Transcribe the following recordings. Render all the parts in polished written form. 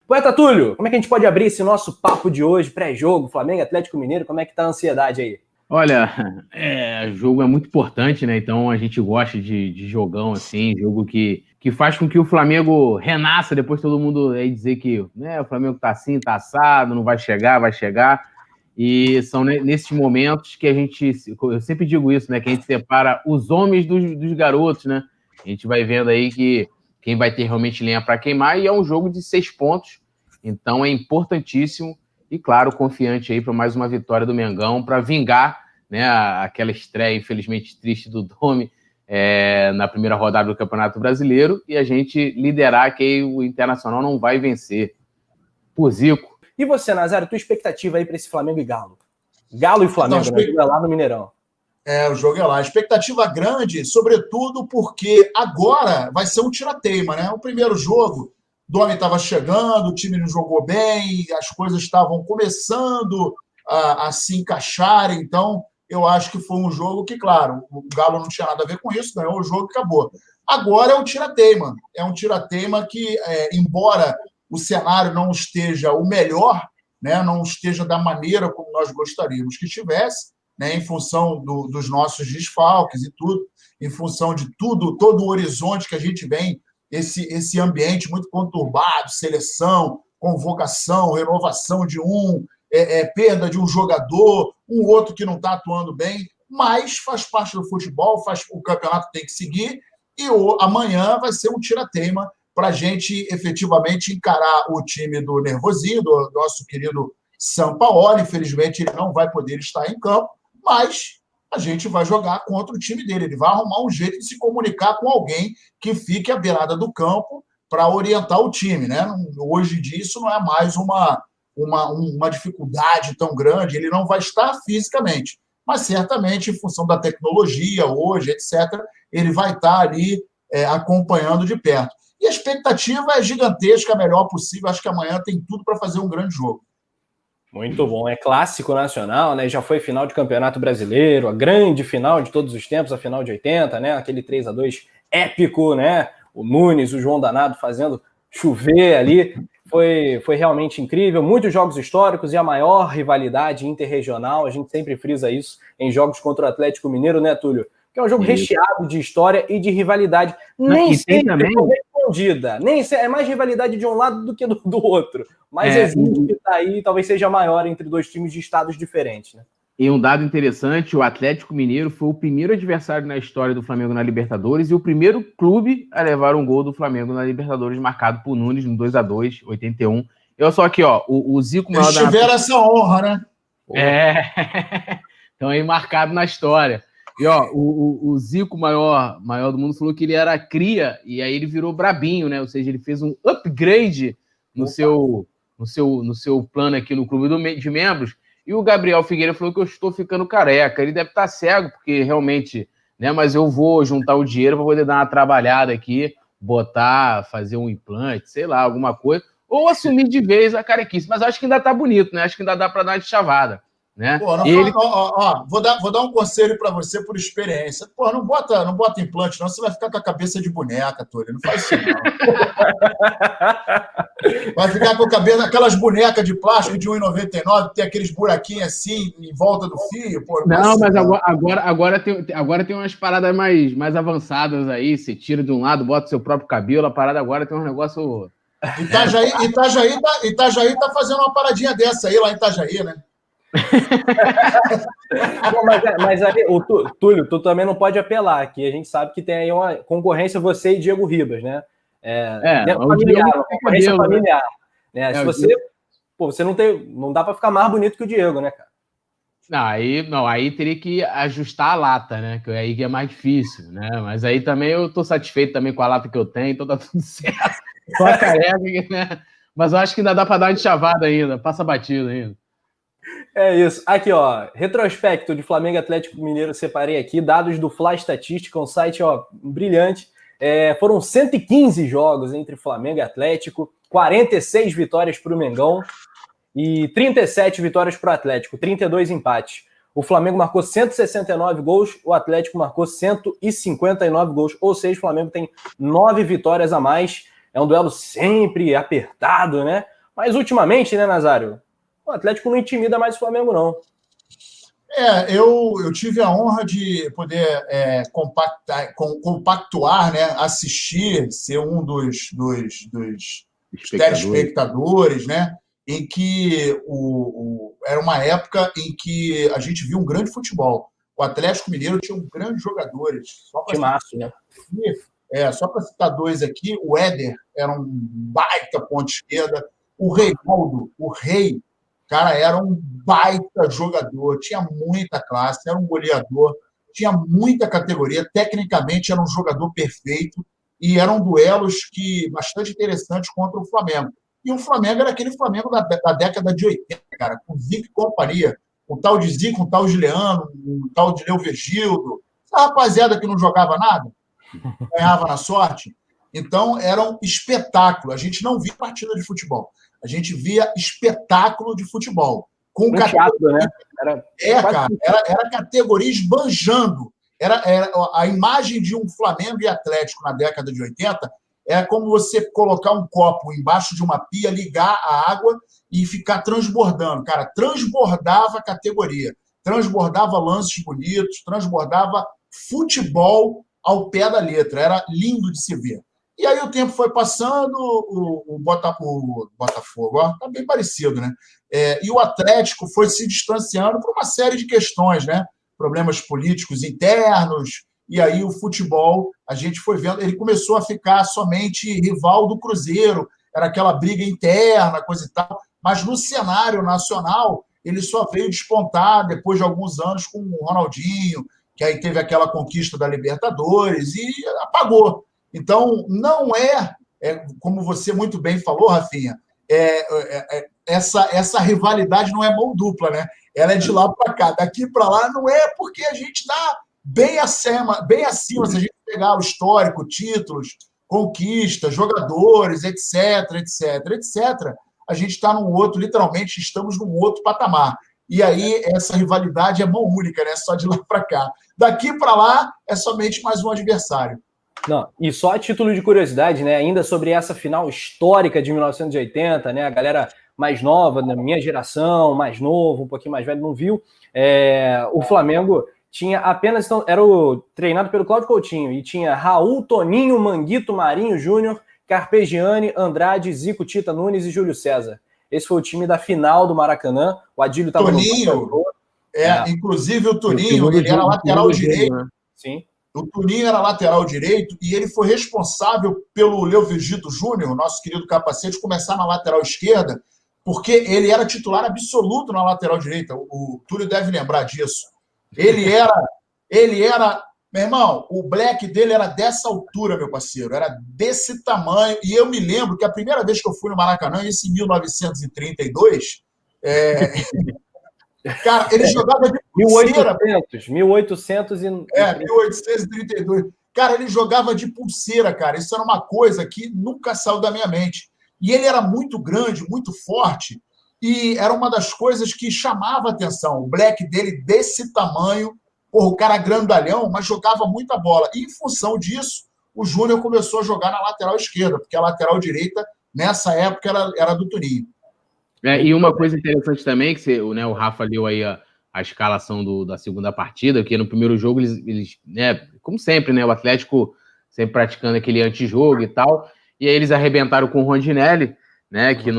Poeta Túlio, como é que a gente pode abrir esse nosso papo de hoje, pré-jogo, Flamengo, Atlético Mineiro, como é que tá a ansiedade aí? Olha, jogo é muito importante, né? Então a gente gosta de jogão, assim, jogo que faz com que o Flamengo renasça, depois todo mundo aí dizer que né, o Flamengo tá assim, tá assado, não vai chegar, vai chegar. E são nesses momentos que eu sempre digo isso, né? Que a gente separa os homens dos garotos, né? A gente vai vendo aí que quem vai ter realmente lenha para queimar, e é um jogo de 6 pontos, então é importantíssimo. E, claro, confiante aí para mais uma vitória do Mengão, para vingar né, aquela estreia, infelizmente, triste do Domi na primeira rodada do Campeonato Brasileiro e a gente liderar que aí o Internacional não vai vencer. Por Zico. E você, Nazário, tua expectativa aí para esse Flamengo e Galo? Galo e Flamengo, né? É lá no Mineirão. O jogo é lá. Expectativa grande, sobretudo porque agora vai ser um tira-teima, né? O primeiro jogo, Domi estava chegando, o time não jogou bem, as coisas estavam começando a se encaixar, então eu acho que foi um jogo que, claro, o Galo não tinha nada a ver com isso, ganhou o jogo e acabou. Agora é um tira-teima. É um tira-teima que, embora o cenário não esteja o melhor, né, não esteja da maneira como nós gostaríamos que estivesse, né, em função dos nossos desfalques e tudo, em função de tudo, todo o horizonte que a gente vem, esse ambiente muito conturbado, seleção, convocação, renovação de perda de um jogador, um outro que não está atuando bem, mas faz parte do futebol, o campeonato tem que seguir, e amanhã vai ser um tira-teima para a gente efetivamente encarar o time do Nervosinho, do nosso querido Sampaoli. Infelizmente, ele não vai poder estar em campo, mas a gente vai jogar contra o time dele. Ele vai arrumar um jeito de se comunicar com alguém que fique à beirada do campo para orientar o time, né? Hoje em dia, isso não é mais uma dificuldade tão grande. Ele não vai estar fisicamente, mas certamente, em função da tecnologia hoje, etc., ele vai estar ali acompanhando de perto. E a expectativa é gigantesca, a melhor possível. Acho que amanhã tem tudo para fazer um grande jogo. Muito bom. É clássico nacional, né? Já foi final de Campeonato Brasileiro, a grande final de todos os tempos, a final de 80, né? Aquele 3-2 épico, né? O Nunes, o João Danado fazendo chover ali. Foi realmente incrível. Muitos jogos históricos e a maior rivalidade interregional. A gente sempre frisa isso em jogos contra o Atlético Mineiro, né, Túlio? Que é um jogo recheado de história e de rivalidade. Nem sempre correspondida. É mais rivalidade de um lado do que do outro. Mas existe que tá aí, talvez seja maior entre dois times de estados diferentes, né? E um dado interessante, o Atlético Mineiro foi o primeiro adversário na história do Flamengo na Libertadores e o primeiro clube a levar um gol do Flamengo na Libertadores, marcado por Nunes no 2-2, 81. Eu só aqui, ó, o Zico... Eles tiveram essa honra, né? Então aí marcado na história. E ó, o Zico, maior do mundo, falou que ele era cria e aí ele virou brabinho, né? Ou seja, ele fez um upgrade no seu plano aqui no clube de membros. E o Gabriel Figueira falou que eu estou ficando careca. Ele deve estar cego, porque realmente, né? Mas eu vou juntar o dinheiro para poder dar uma trabalhada aqui, fazer um implante, sei lá, alguma coisa, ou assumir de vez a carequice. Mas acho que ainda tá bonito, né? Acho que ainda dá para dar uma chavada. Né? Pô, vou dar um conselho para você por experiência. Pô, não bota implante, não. Você vai ficar com a cabeça de boneca, Túlio. Não faz isso, não. Vai ficar com a cabeça, aquelas bonecas de plástico de 1,99, tem aqueles buraquinhos assim em volta do fio. Pô, não, mas agora tem umas paradas mais avançadas aí. Você tira de um lado, bota o seu próprio cabelo. A parada agora tem um negócio... Itajaí tá fazendo uma paradinha dessa aí, lá em Itajaí, né? mas aí, Túlio, tu também não pode apelar, que a gente sabe que tem aí uma concorrência, você e Diego Ribas, né? Uma concorrência familiar. Né? Se você não dá para ficar mais bonito que o Diego, né, cara? Aí teria que ajustar a lata, né? Que aí que é mais difícil, né? Mas aí também eu tô satisfeito também com a lata que eu tenho, então tá tudo certo. Só a careca, né? Mas eu acho que ainda dá para dar uma chavada ainda, passa batido ainda. É isso. Aqui, ó, retrospecto de Flamengo e Atlético Mineiro, separei aqui, dados do Fla Estatística, um site, ó, brilhante. Foram 115 jogos entre Flamengo e Atlético, 46 vitórias para o Mengão e 37 vitórias para o Atlético, 32 empates. O Flamengo marcou 169 gols, o Atlético marcou 159 gols, ou seja, o Flamengo tem 9 vitórias a mais. É um duelo sempre apertado, né? Mas ultimamente, né, Nazário? O Atlético não intimida mais o Flamengo, não. Eu tive a honra de poder compactuar, né, assistir, ser um dos telespectadores, né, em que era uma época em que a gente viu um grande futebol. O Atlético Mineiro tinha grandes jogadores. Timaço, né? Só para citar dois aqui, o Éder era um baita ponta esquerda, o Reinaldo, o Rei, cara, era um baita jogador, tinha muita classe, era um goleador, tinha muita categoria, tecnicamente era um jogador perfeito e eram duelos bastante interessantes contra o Flamengo. E o Flamengo era aquele Flamengo da década de 80, cara, com Zico e companhia, um tal de Zico, um tal de Leandro, um tal de Leovegildo, essa rapaziada que não jogava nada, ganhava na sorte. Então, era um espetáculo. A gente não via partida de futebol. A gente via espetáculo de futebol. Com teatro, né? Era categoria esbanjando. Era a imagem de um Flamengo e Atlético na década de 80 é como você colocar um copo embaixo de uma pia, ligar a água e ficar transbordando. Cara, transbordava a categoria. Transbordava lances bonitos, transbordava futebol ao pé da letra. Era lindo de se ver. E aí o tempo foi passando, o Botafogo, está bem parecido, né? E o Atlético foi se distanciando por uma série de questões, né? Problemas políticos internos, e aí o futebol, a gente foi vendo, ele começou a ficar somente rival do Cruzeiro, era aquela briga interna, coisa e tal, mas no cenário nacional, ele só veio despontar depois de alguns anos com o Ronaldinho, que aí teve aquela conquista da Libertadores e apagou. Então, não como você muito bem falou, Rafinha, essa rivalidade não é mão dupla, né? Ela é de lá para cá. Daqui para lá não é porque a gente está bem acima, se a gente pegar o histórico, títulos, conquistas, jogadores, etc, a gente está literalmente estamos num outro patamar. E aí essa rivalidade é mão única, né? Só de lá para cá. Daqui para lá é somente mais um adversário. Não, e só a título de curiosidade, né, ainda sobre essa final histórica de 1980, né, a galera mais nova, da minha geração, mais novo, um pouquinho mais velho, não viu, o Flamengo tinha apenas, então, treinado pelo Cláudio Coutinho, e tinha Raul, Toninho, Manguito, Marinho Júnior, Carpegiani, Andrade, Zico, Tita Nunes e Júlio César. Esse foi o time da final do Maracanã, o Adílio estava no inclusive o Toninho, ele era lateral direito, né? Sim. O Toninho era lateral direito e ele foi responsável pelo Leovigildo Júnior, nosso querido capacete, começar na lateral esquerda, porque ele era titular absoluto na lateral direita. O Túlio deve lembrar disso. Ele era, meu irmão, o black dele era dessa altura, meu parceiro, era desse tamanho. E eu me lembro que a primeira vez que eu fui no Maracanã, isso em 1932, cara, ele jogava de pulseira. 1832. Cara, ele jogava de pulseira, cara. Isso era uma coisa que nunca saiu da minha mente. E ele era muito grande, muito forte, e era uma das coisas que chamava a atenção. O black dele desse tamanho, o cara grandalhão, mas jogava muita bola. E em função disso, o Júnior começou a jogar na lateral esquerda, porque a lateral direita, nessa época, era do Toninho. E uma coisa interessante também, que o Rafa leu aí a escalação da segunda partida, que no primeiro jogo eles né, como sempre, né, o Atlético sempre praticando aquele antijogo e tal, e aí eles arrebentaram com o Rondinelli, né, que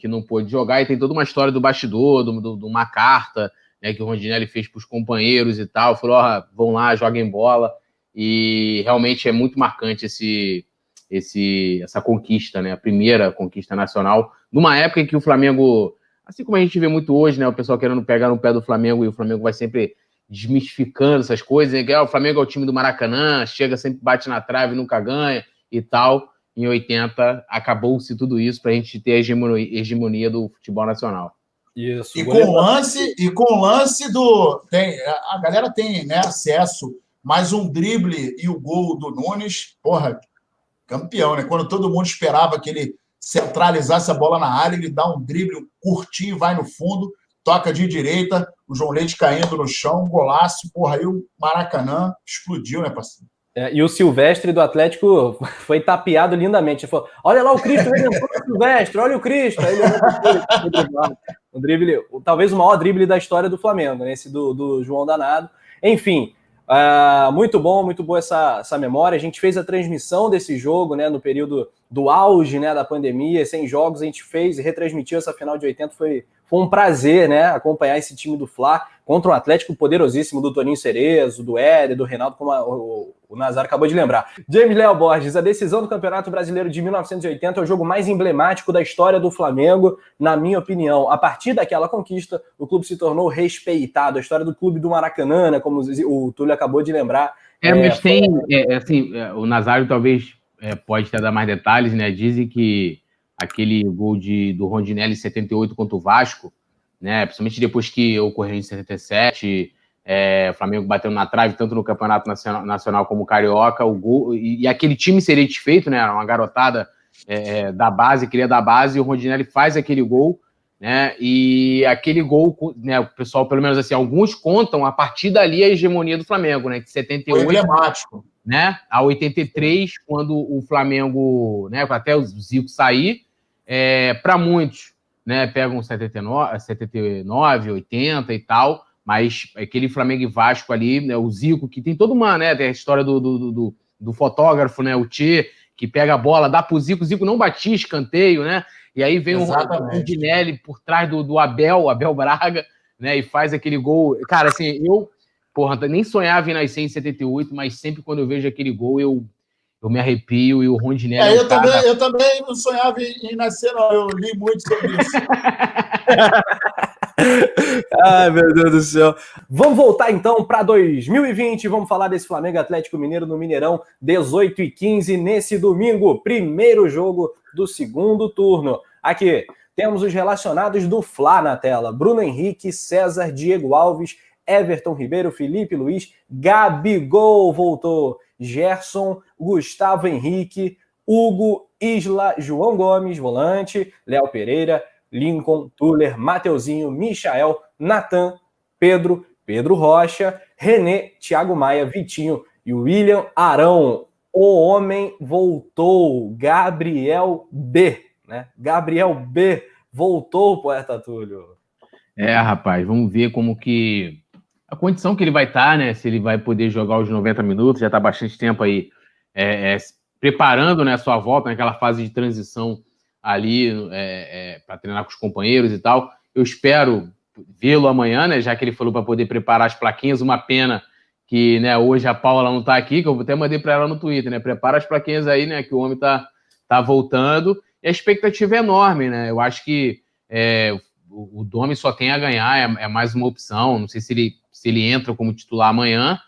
não pôde jogar, e tem toda uma história do bastidor, de uma carta, né, que o Rondinelli fez para os companheiros e tal, falou, vão lá, joguem bola, e realmente é muito marcante essa conquista, né, a primeira conquista nacional, numa época em que o Flamengo, assim como a gente vê muito hoje, né, o pessoal querendo pegar no pé do Flamengo, e o Flamengo vai sempre desmistificando essas coisas, né, o Flamengo é o time do Maracanã, chega, sempre bate na trave, nunca ganha e tal. Em 80, acabou-se tudo isso para a gente ter a hegemonia do futebol nacional. Isso. E com o lance do... a galera tem, né, acesso, mais um drible e o gol do Nunes, porra, campeão, né? Quando todo mundo esperava que ele centralizasse a bola na área, ele dá um drible curtinho, vai no fundo, toca de direita, o João Leite caindo no chão, golaço, porra, aí o Maracanã explodiu, né, parceiro? E o Silvestre do Atlético foi tapeado lindamente. Ele falou: olha lá o Cristo Redentor, Silvestre, olha o Cristo. Aí ele um drible, talvez o maior drible da história do Flamengo, né? Esse do João Danado. Enfim, muito boa essa memória. A gente fez a transmissão desse jogo, né, no período do auge, né, da pandemia, sem jogos, a gente fez e retransmitiu essa final de 80. Foi um prazer, né, acompanhar esse time do Fla contra um Atlético poderosíssimo do Toninho Cerezo, do Éder, do Reinaldo, como o Nazar acabou de lembrar. James Léo Borges: a decisão do Campeonato Brasileiro de 1980 é o jogo mais emblemático da história do Flamengo, na minha opinião. A partir daquela conquista, o clube se tornou respeitado. A história do clube do Maracanã, né, como o Túlio acabou de lembrar. Mas tem, o Nazário talvez pode até dar mais detalhes, né? Dizem que aquele gol do Rondinelli em 78 contra o Vasco, né? Principalmente depois que ocorreu em 77, o Flamengo bateu na trave, tanto no Campeonato Nacional como o Carioca, o gol, e aquele time seria desfeito, né? Uma garotada da base, cria da base, e o Rondinelli faz aquele gol, né? E aquele gol, né? O pessoal, pelo menos assim, alguns contam a partir dali a hegemonia do Flamengo, né? De 78. Foi emblemático. Né, a 83, quando o Flamengo, né, até o Zico sair, para muitos, né, pegam 79, 80 e tal, mas aquele Flamengo e Vasco ali, né, o Zico, que tem toda uma, né, tem a história do fotógrafo, né, o Tchê, que pega a bola, dá pro Zico, o Zico não batia escanteio, né, e aí vem o Rondinelli por trás do Abel Braga, né, e faz aquele gol. Cara, assim, nem sonhava em nascer em 78, mas sempre quando eu vejo aquele gol, eu me arrepio, e o Rondinelli... Eu também não sonhava em nascer, não. Eu li muito sobre isso. Ai, meu Deus do céu. Vamos voltar, então, para 2020. Vamos falar desse Flamengo Atlético Mineiro no Mineirão, 18h15, nesse domingo. Primeiro jogo do segundo turno. Aqui, temos os relacionados do Fla na tela. Bruno Henrique, César, Diego Alves, Everton Ribeiro, Felipe Luiz, Gabigol voltou, Gerson, Gustavo Henrique, Hugo, Isla, João Gomes, volante, Léo Pereira, Lincoln, Tuller, Mateuzinho, Michael, Natan, Pedro Rocha, René, Thiago Maia, Vitinho e William Arão. O homem voltou, Gabriel B, né? Gabriel B voltou, poeta Túlio. Rapaz, vamos ver como que... a condição que ele vai estar, né? Se ele vai poder jogar os 90 minutos, já está bastante tempo aí preparando, né, a sua volta, naquela fase de transição ali, para treinar com os companheiros e tal. Eu espero vê-lo amanhã, né? Já que ele falou para poder preparar as plaquinhas. Uma pena que, né, hoje a Paula não está aqui, que eu até mandei para ela no Twitter, né? Prepara as plaquinhas aí, né? Que o homem tá voltando. E a expectativa é enorme, né? Eu acho que o Domi só tem a ganhar, é mais uma opção. Não sei se ele entra como titular amanhã.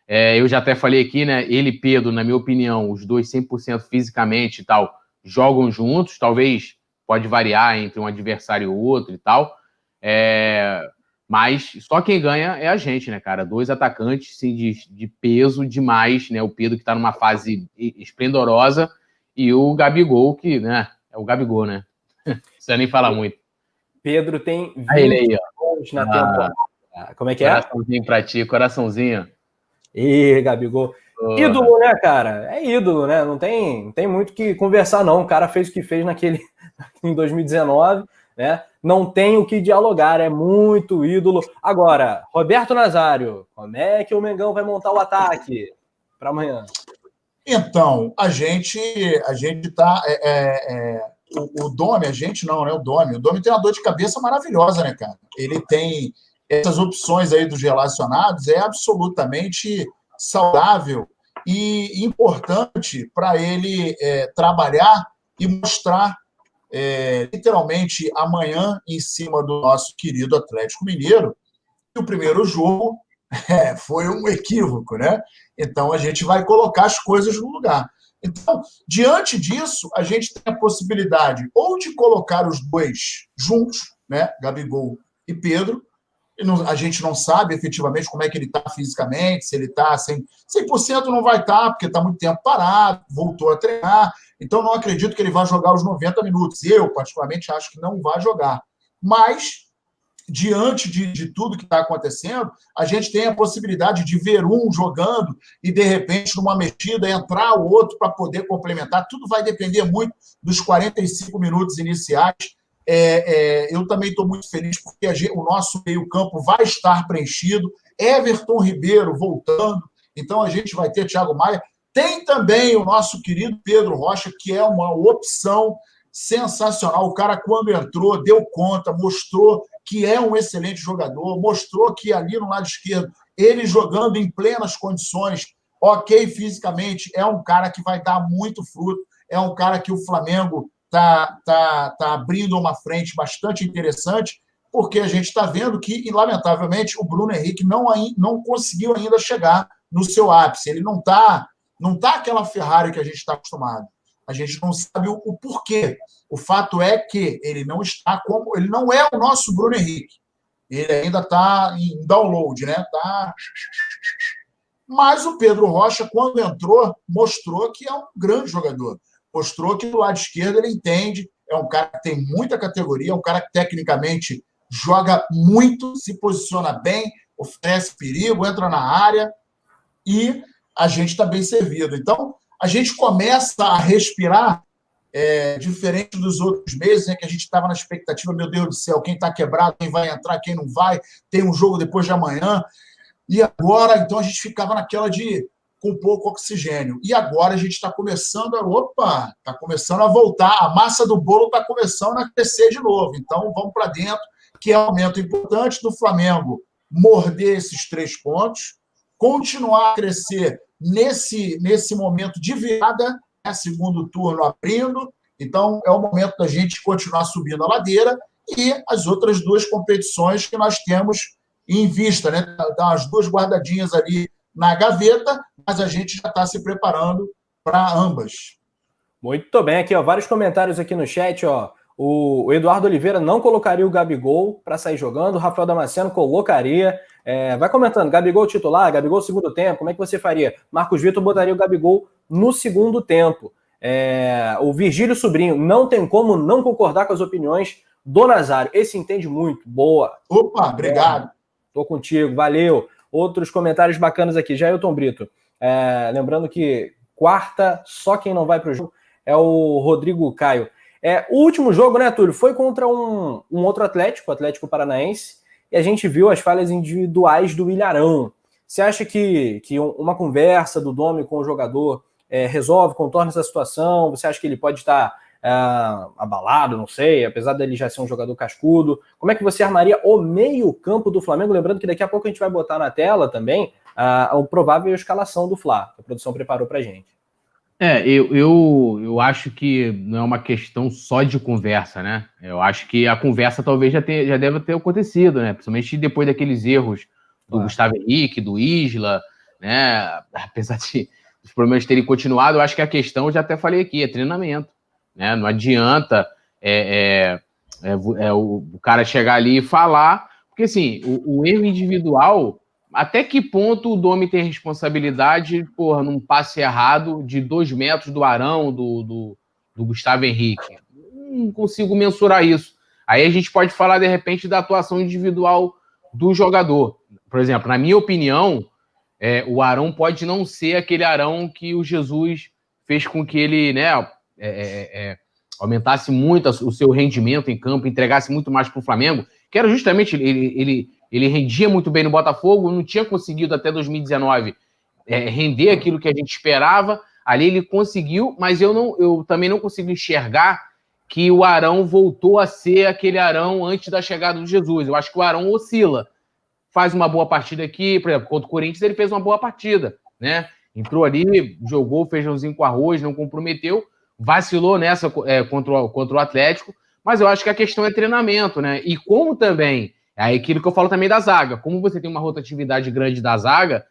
Eu já até falei aqui, né? Ele e Pedro, na minha opinião, os dois 100% fisicamente e tal, jogam juntos. Talvez pode variar entre um adversário e outro e tal. Mas só quem ganha é a gente, né, cara? Dois atacantes sim, de peso demais, né? O Pedro, que tá numa fase esplendorosa, e o Gabigol, que, né? É o Gabigol, né? Não precisa nem falar muito. Pedro tem 20 aí, gols na temporada. Como é que é? Coraçãozinho pra ti, coraçãozinho. Ih, Gabigol. Ídolo, né, cara? É ídolo, né? Não tem muito o que conversar, não. O cara fez o que fez em 2019, né? Não tem o que dialogar, é muito ídolo. Agora, Roberto Nazário, como é que o Mengão vai montar o ataque para amanhã? Então, a gente tá... O Domi, a gente não, né? O Domi tem uma dor de cabeça maravilhosa, né, cara? Ele tem essas opções aí dos relacionados, é absolutamente saudável e importante para ele trabalhar e mostrar literalmente amanhã em cima do nosso querido Atlético Mineiro. E o primeiro jogo foi um equívoco, né? Então a gente vai colocar as coisas no lugar. Então, diante disso, a gente tem a possibilidade ou de colocar os dois juntos, né? Gabigol e Pedro. A gente não sabe efetivamente como é que ele está fisicamente, se ele está 100% não vai estar, porque está muito tempo parado, voltou a treinar. Então, não acredito que ele vá jogar os 90 minutos. Eu, particularmente, acho que não vai jogar. Mas diante de tudo que está acontecendo, a gente tem a possibilidade de ver um jogando e, de repente, numa mexida, entrar o outro para poder complementar. Tudo vai depender muito dos 45 minutos iniciais. Eu também estou muito feliz porque o nosso meio-campo vai estar preenchido. Everton Ribeiro voltando. Então, a gente vai ter Thiago Maia. Tem também o nosso querido Pedro Rocha, que é uma opção sensacional. O cara, quando entrou, deu conta, mostrou que é um excelente jogador, mostrou que ali no lado esquerdo, ele jogando em plenas condições, ok, fisicamente, é um cara que vai dar muito fruto, é um cara que o Flamengo tá abrindo uma frente bastante interessante, porque a gente está vendo que, lamentavelmente, o Bruno Henrique não conseguiu ainda chegar no seu ápice. Ele não tá aquela Ferrari que a gente está acostumado. A gente não sabe o porquê. O fato é que ele não está como. Ele não é o nosso Bruno Henrique. Ele ainda está em download, né? Mas o Pedro Rocha, quando entrou, mostrou que é um grande jogador. Mostrou que do lado esquerdo ele entende. É um cara que tem muita categoria, é um cara que tecnicamente joga muito, se posiciona bem, oferece perigo, entra na área e a gente está bem servido. Então, a gente começa a respirar diferente dos outros meses, né, que a gente estava na expectativa, meu Deus do céu, quem está quebrado, quem vai entrar, quem não vai, tem um jogo depois de amanhã. E agora, então, a gente ficava naquela com pouco oxigênio. E agora a gente está começando está começando a voltar, a massa do bolo está começando a crescer de novo. Então, vamos para dentro, que é um momento importante do Flamengo morder esses 3 pontos, continuar a crescer nesse momento de virada, né, segundo turno abrindo. Então, é o momento da gente continuar subindo a ladeira e as outras 2 competições que nós temos em vista, né? Dar umas 2 guardadinhas ali na gaveta, mas a gente já está se preparando para ambas. Muito bem, aqui, ó, vários comentários aqui no chat, ó. O Eduardo Oliveira não colocaria o Gabigol para sair jogando, o Rafael Damasceno colocaria. Vai comentando, Gabigol titular, Gabigol segundo tempo, como é que você faria? Marcos Vitor botaria o Gabigol no segundo tempo. O Virgílio Sobrinho, não tem como não concordar com as opiniões do Nazário. Esse entende muito, boa. Opa, obrigado. Tô contigo, valeu. Outros comentários bacanas aqui, Jailton Brito. Lembrando que quarta, só quem não vai para o jogo é o Rodrigo Caio. O último jogo, né, Túlio, foi contra um outro Atlético, o Atlético Paranaense, e a gente viu as falhas individuais do Ilharão. Você acha que uma conversa do Domi com o jogador resolve, contorna essa situação? Você acha que ele pode estar abalado, não sei, apesar dele já ser um jogador cascudo? Como é que você armaria o meio-campo do Flamengo? Lembrando que daqui a pouco a gente vai botar na tela também a provável escalação do Fla, que a produção preparou pra gente. Eu acho que não é uma questão só de conversa, né? Eu acho que a conversa talvez já deve ter acontecido, né? Principalmente depois daqueles erros do Gustavo Henrique, do Isla, né? Apesar dos problemas terem continuado, eu acho que a questão, eu já até falei aqui, é treinamento, né? Não adianta o cara chegar ali e falar, porque assim, o erro individual, até que ponto o Domi tem responsabilidade, num passe errado de 2 metros do Arão, do Gustavo Henrique? Não consigo mensurar isso. Aí a gente pode falar, de repente, da atuação individual do jogador. Por exemplo, na minha opinião, o Arão pode não ser aquele Arão que o Jesus fez com que ele, né, aumentasse muito o seu rendimento em campo, entregasse muito mais para o Flamengo, que era justamente ele rendia muito bem no Botafogo, não tinha conseguido até 2019 render aquilo que a gente esperava. Ali ele conseguiu, mas eu também não consigo enxergar que o Arão voltou a ser aquele Arão antes da chegada do Jesus. Eu acho que o Arão oscila. Faz uma boa partida aqui, por exemplo, contra o Corinthians ele fez uma boa partida, né? Entrou ali, jogou o feijãozinho com arroz, não comprometeu, vacilou nessa contra o Atlético, mas eu acho que a questão é treinamento, né? E como também, aquilo que eu falo também da zaga, como você tem uma rotatividade grande da zaga,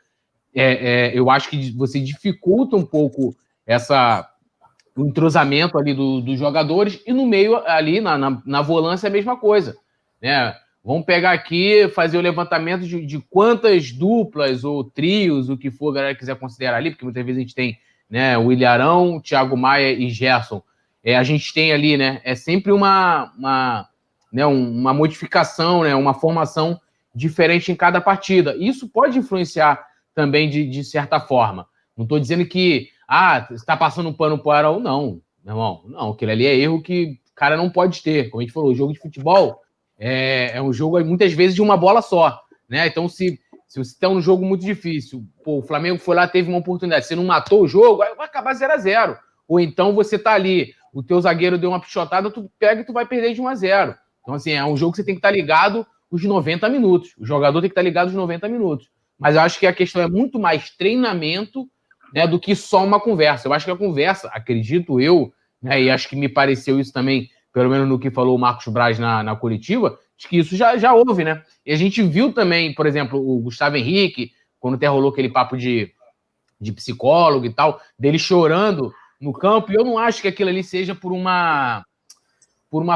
eu acho que você dificulta um pouco o entrosamento ali dos jogadores, e no meio ali, na volância, é a mesma coisa, né? Vamos pegar aqui, fazer o levantamento de quantas duplas ou trios, o que for a galera quiser considerar ali, porque muitas vezes a gente tem, né, o Ilharão, Thiago Maia e Gerson. A gente tem ali, né, é sempre uma né, uma modificação, né, uma formação diferente em cada partida. Isso pode influenciar também de certa forma. Não estou dizendo que você está passando um pano para o Arão, não, meu irmão. Não, aquele ali é erro que o cara não pode ter. Como a gente falou, o jogo de futebol é um jogo, muitas vezes, de uma bola só, né? Então, se você está num jogo muito difícil, o Flamengo foi lá, teve uma oportunidade, você não matou o jogo, aí vai acabar 0-0. Ou então você tá ali, o teu zagueiro deu uma pichotada, tu pega e tu vai perder de 1-0. Então, assim, é um jogo que você tem que estar ligado os 90 minutos. O jogador tem que estar ligado os 90 minutos. Mas eu acho que a questão é muito mais treinamento, né, do que só uma conversa. Eu acho que a conversa, acredito eu, né, e acho que me pareceu isso também, pelo menos no que falou o Marcos Braz na coletiva, acho que isso já houve, né? E a gente viu também, por exemplo, o Gustavo Henrique, quando até rolou aquele papo de psicólogo e tal, dele chorando no campo, e eu não acho que aquilo ali seja por uma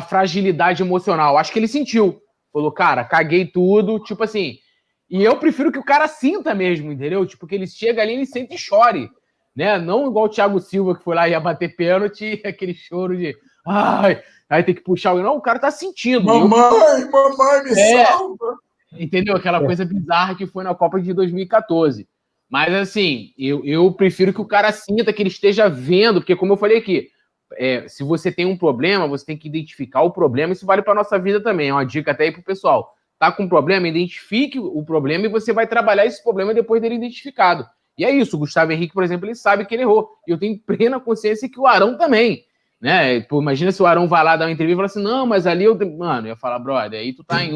fragilidade emocional. Acho que ele sentiu. Falou, cara, caguei tudo, tipo assim. E eu prefiro que o cara sinta mesmo, entendeu? Tipo, que ele chega ali, ele sente e chore, né? Não igual o Thiago Silva, que foi lá e ia bater pênalti, aquele choro de ai, aí tem que puxar o... Não, o cara tá sentindo. Mamãe me salva! Entendeu? Aquela coisa bizarra que foi na Copa de 2014. Mas, assim, eu prefiro que o cara sinta, que ele esteja vendo, porque, como eu falei aqui, se você tem um problema, você tem que identificar o problema. Isso vale para nossa vida também. É uma dica até aí pro pessoal. Tá com um problema, identifique o problema e você vai trabalhar esse problema depois dele identificado. E é isso. O Gustavo Henrique, por exemplo, ele sabe que ele errou. E eu tenho plena consciência que o Arão também, né? Pô, imagina se o Arão vai lá dar uma entrevista e fala assim, não, mas ali eu... Mano, eu ia falar, brother, aí tu tá em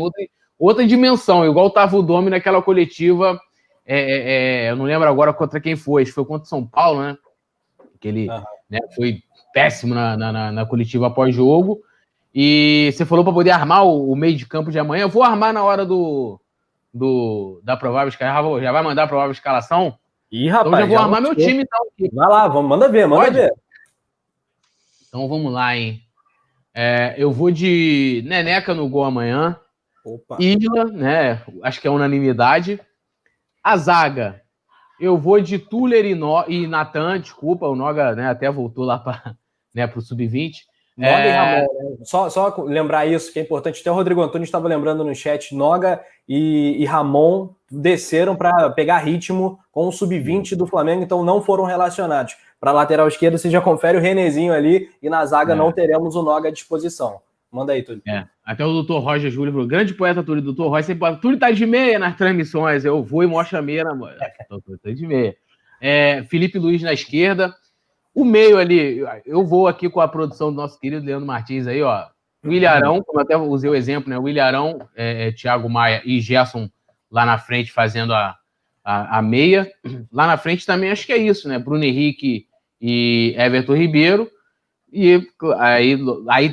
outra dimensão, igual tava o Domi naquela coletiva, eu não lembro agora contra quem foi, acho que foi contra o São Paulo, né? Que ele né, foi péssimo na coletiva após-jogo. E você falou para poder armar o meio de campo de amanhã. Eu vou armar na hora da provável escalação. Já vai mandar a provável escalação? Ih, rapaz, então já vou armar meu time, então. Vai lá, manda ver. Então vamos lá, hein? Eu vou de Neneca no gol amanhã. Opa. Isla, né? Acho que é unanimidade. A zaga. Eu vou de Tuller e Natan, desculpa, o Noga, né, até voltou lá para o Sub-20. Noga e Ramon, né? Só lembrar isso, que é importante. Até o Rodrigo Antônio estava lembrando no chat, Noga e Ramon desceram para pegar ritmo com o Sub-20 do Flamengo, então não foram relacionados. Para a lateral esquerda, você já confere o Renezinho ali, e na zaga não teremos o Noga à disposição. Manda aí, Túlio. Até o Dr. Roger Júlio falou, grande poeta Túlio, Dr. Roger, Túlio tá de meia nas transmissões, eu vou e mostro a meia, tá de meia. Felipe Luiz na esquerda, o meio ali, eu vou aqui com a produção do nosso querido Leandro Martins aí, ó, William Arão, como eu até usei o exemplo, né, William Arão, Thiago Maia e Gerson lá na frente fazendo a meia, lá na frente também acho que é isso, né, Bruno Henrique e Everton Ribeiro. E aí,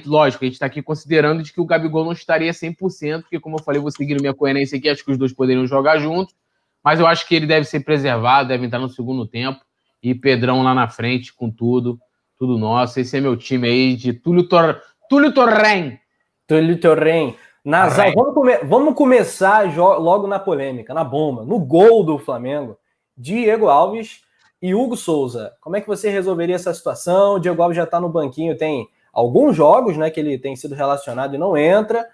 lógico, a gente está aqui considerando de que o Gabigol não estaria 100%, porque, como eu falei, vou seguir minha coerência aqui, acho que os dois poderiam jogar juntos, mas eu acho que ele deve ser preservado, deve entrar no segundo tempo, e Pedrão lá na frente com tudo nosso. Esse é meu time aí de Túlio Torren. Túlio Torren. Nazar, vamos começar logo na polêmica, na bomba, no gol do Flamengo. Diego Alves e Hugo Souza, como é que você resolveria essa situação? O Diego Alves já está no banquinho, tem alguns jogos, né, que ele tem sido relacionado e não entra.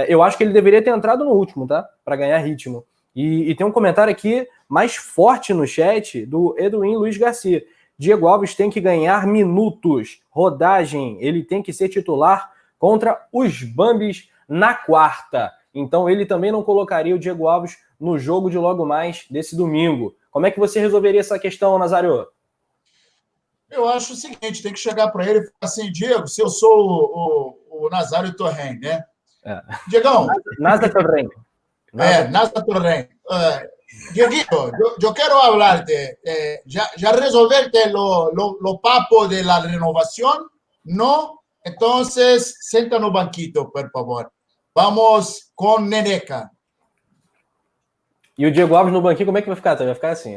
Eu acho que ele deveria ter entrado no último, tá? Para ganhar ritmo. E tem um comentário aqui mais forte no chat do Edwin Luiz Garcia. Diego Alves tem que ganhar minutos, rodagem, ele tem que ser titular contra os Bambis na quarta. Então ele também não colocaria o Diego Alves no jogo de logo mais desse domingo. Como é que você resolveria essa questão, Nazário? Eu acho o seguinte, tem que chegar para ele e falar assim, Diego, se eu sou o Nazário Torren, né? Diegão. Nazário Torren. Nazário Torren. Dieguito, yo quiero hablarte. ¿Ya resolverte lo papo de la renovación? ¿No? Entonces, senta no banquito, por favor. Vamos com Neneca. E o Diego Alves no banquinho, como é que vai ficar? Vai ficar assim.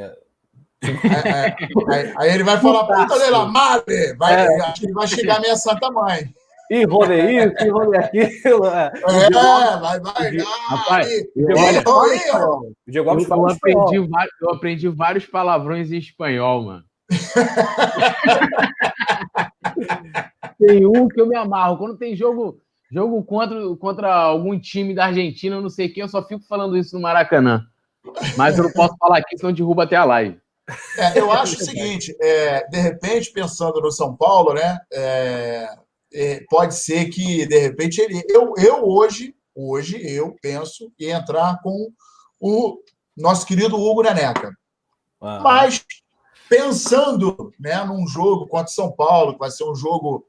Aí ele vai falar, puta de la madre. Acho que ele vai chegar minha santa mãe. E rolê isso, e rolê aquilo. Vai. Rapaz, o Diego Alves fala eu aprendi vários palavrões em espanhol, mano. Tem um que eu me amarro. Quando tem jogo Jogo contra algum time da Argentina, eu não sei quem, eu só fico falando isso no Maracanã. Mas eu não posso falar aqui, senão derruba até a live. Eu acho o seguinte, de repente, pensando no São Paulo, né, pode ser que, de repente, eu hoje eu penso em entrar com o nosso querido Hugo Neneca. Mas, pensando, né, num jogo contra o São Paulo, que vai ser um jogo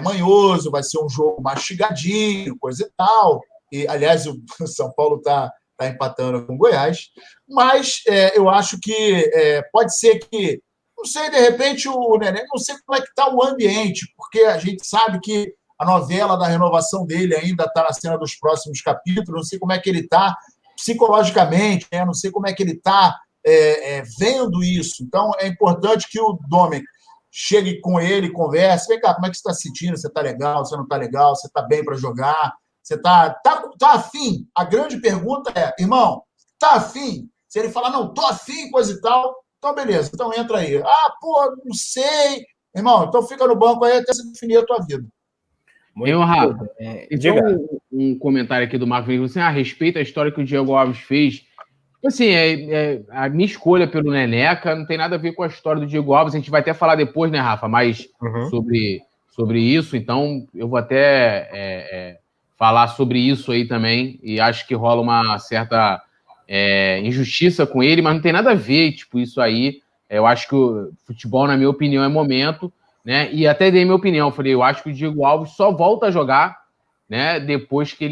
manhoso, vai ser um jogo mastigadinho, coisa e tal, e, aliás, o São Paulo está empatando com o Goiás, mas eu acho que pode ser que, não sei, de repente o Nenê, não sei como é que está o ambiente, porque a gente sabe que a novela da renovação dele ainda está na cena dos próximos capítulos, não sei como é que ele está psicologicamente, né? Não sei como é que ele está vendo isso. Então, é importante que o Domènech chegue com ele, converse, vem cá, como é que você está se sentindo? Você está legal, você não está legal, você está bem para jogar? Você tá afim? A grande pergunta é, irmão, tá afim? Se ele falar, não, tô afim, coisa e tal, então beleza, então entra aí. Ah, pô, não sei. Irmão, então fica no banco aí até você definir a tua vida. Eu, Rafa, então um comentário aqui do Marco Vinícius, assim, a respeito da história que o Diego Alves fez. Assim, a minha escolha pelo Neneca não tem nada a ver com a história do Diego Alves. A gente vai até falar depois, né, Rafa, mais sobre isso. Então, eu vou até falar sobre isso aí também, e acho que rola uma certa injustiça com ele, mas não tem nada a ver, tipo, isso aí. Eu acho que o futebol, na minha opinião, é momento, né? E até dei minha opinião, falei, eu acho que o Diego Alves só volta a jogar, né, depois que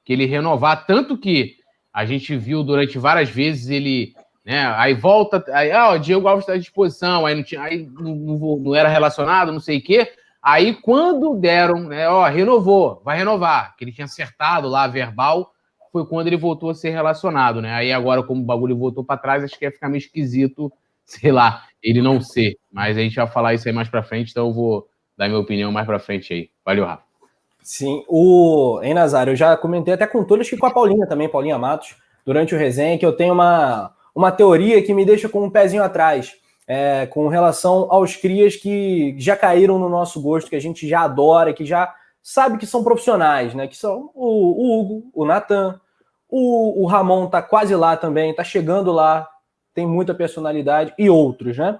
ele renovar, tanto que a gente viu durante várias vezes ele, né, aí volta, aí, o Diego Alves está à disposição, aí não era relacionado, não sei o quê. Aí, quando deram, né, renovou, vai renovar, que ele tinha acertado lá, verbal, foi quando ele voltou a ser relacionado, né? Aí agora, como o bagulho voltou para trás, acho que ia ficar meio esquisito, sei lá, ele não ser. Mas a gente vai falar isso aí mais para frente, então eu vou dar minha opinião mais para frente aí. Valeu, Rafa. Sim, hein, Nazário, eu já comentei até com todos, que com a Paulinha também, Paulinha Matos, durante o resenha, que eu tenho uma teoria que me deixa com um pezinho atrás. Com relação aos crias que já caíram no nosso gosto, que a gente já adora, que já sabe que são profissionais, né? Que são o Hugo, o Natan, o Ramon tá quase lá também, tá chegando lá, tem muita personalidade, e outros, né?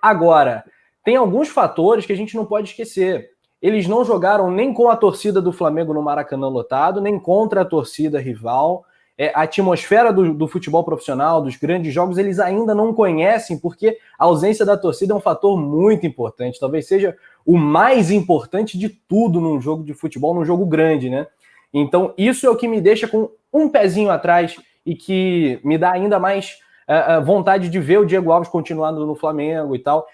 Agora, tem alguns fatores que a gente não pode esquecer. Eles não jogaram nem com a torcida do Flamengo no Maracanã lotado, nem contra a torcida rival. A atmosfera do futebol profissional, dos grandes jogos, eles ainda não conhecem, porque a ausência da torcida é um fator muito importante, talvez seja o mais importante de tudo num jogo de futebol, num jogo grande, né? Então, isso é o que me deixa com um pezinho atrás e que me dá ainda mais vontade de ver o Diego Alves continuando no Flamengo e tal.